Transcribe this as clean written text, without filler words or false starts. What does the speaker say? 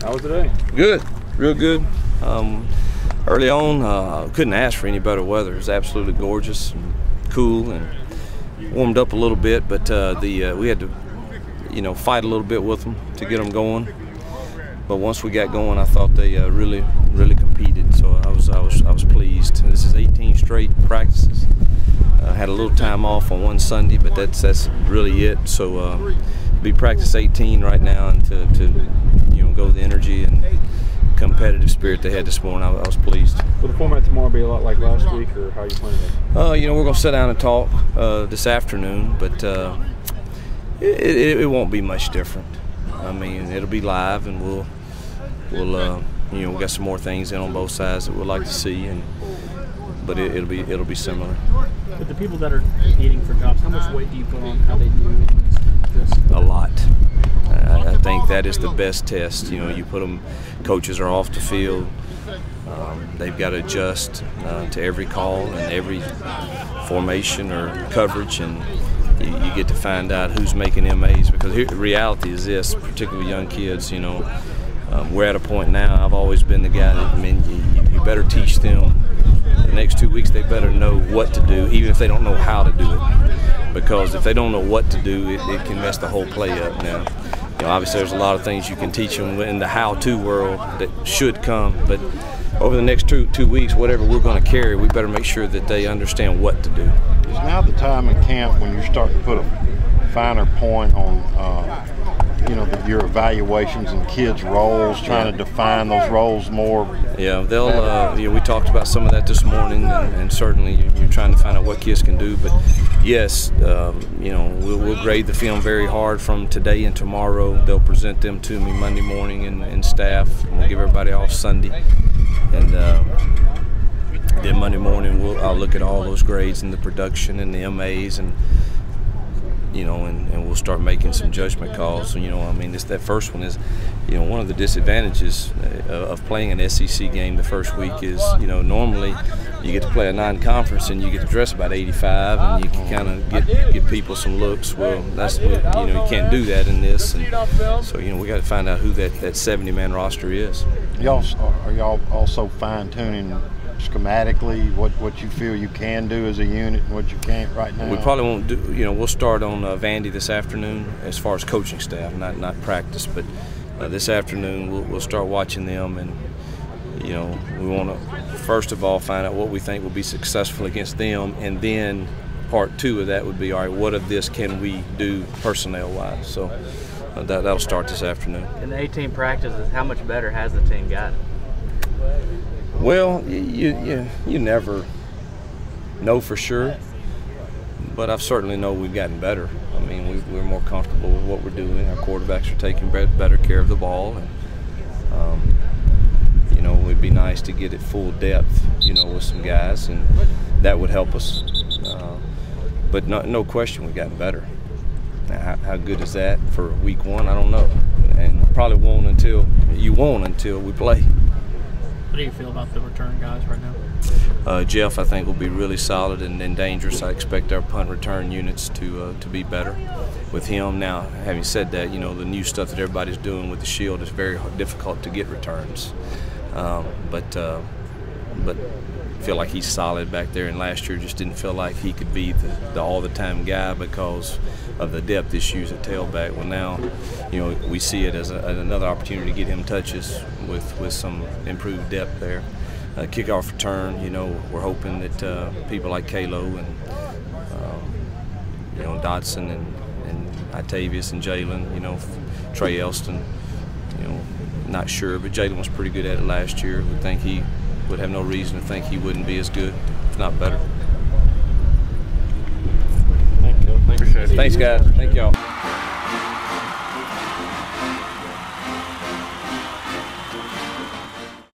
How was today? Good, real good. Early on, couldn't ask for any better weather. It was absolutely gorgeous and cool, and warmed up a little bit. But we had to, fight a little bit with them to get them going. But once we got going, I thought they really competed. So I was pleased. This is 18 straight practices. Had a little time off on one Sunday, but that's really it. So we practice 18 right now, and to go with the energy and competitive spirit they had this morning, I was pleased. Will the format tomorrow be a lot like last week, or how are you planning it? We're going to sit down and talk this afternoon, but it won't be much different. I mean, it'll be live, and we'll we got some more things in on both sides that we'd like to see, but it'll be similar. But the people that are competing for jobs, how much weight do you put on how they do this? A lot. I think that is the best test. You put them, coaches are off the field. They've got to adjust to every call and every formation or coverage, and you get to find out who's making MAs, because the reality is this, particularly young kids, we're at a point now, I've always been the guy that, you better teach them. The next 2 weeks they better know what to do, even if they don't know how to do it. Because if they don't know what to do, it can mess the whole play up. Now, obviously there's a lot of things you can teach them in the how-to world that should come, but over the next two weeks, whatever we're going to carry, we better make sure that they understand what to do. Is now the time in camp when you're starting to put a finer point on your evaluations and kids' roles, trying to define those roles more? Yeah, we talked about some of that this morning, and certainly you're trying to find out what kids can do. But yes, we'll grade the film very hard from today and tomorrow. They'll present them to me Monday morning and staff, and we'll give everybody off Sunday. And then Monday morning I'll look at all those grades and the production and the MAs, and we'll start making some judgment calls. That first one is, one of the disadvantages of playing an SEC game the first week is, normally you get to play a non-conference and you get to dress about 85, and you can kind of give people some looks. Well, that's what, you can't do that in this, and so we got to find out who that 70-man roster is. Are y'all also fine-tuning schematically what you feel you can do as a unit and what you can't right now? We probably won't do, we'll start on Vandy this afternoon as far as coaching staff, not practice, but this afternoon we'll start watching them, and we want to first of all find out what we think will be successful against them, and then part two of that would be, all right, what of this can we do personnel-wise? So that'll start this afternoon. In the 18 practices, how much better has the team gotten? Well, you never know for sure, but I certainly know we've gotten better. I mean, we're more comfortable with what we're doing. Our quarterbacks are taking better care of the ball, and it'd be nice to get it full depth, with some guys, and that would help us. But no question, we've gotten better. Now, how good is that for week one? I don't know, and probably won't until we play. What do you feel about the return guys right now? Jeff, I think, will be really solid and dangerous. I expect our punt return units to be better with him. Now, having said that, the new stuff that everybody's doing with the shield is very difficult to get returns. But I feel like he's solid back there, and last year just didn't feel like he could be the all-the-time guy because of the depth issues at tailback. Well, now, we see it as another opportunity to get him touches with some improved depth there. Kickoff return, we're hoping that people like Kalo and Dotson and Itavius and Jalen, Trey Elston, not sure, but Jalen was pretty good at it last year. We think he would have no reason to think he wouldn't be as good, if not better. Thank you. Thanks, guys. Thank y'all.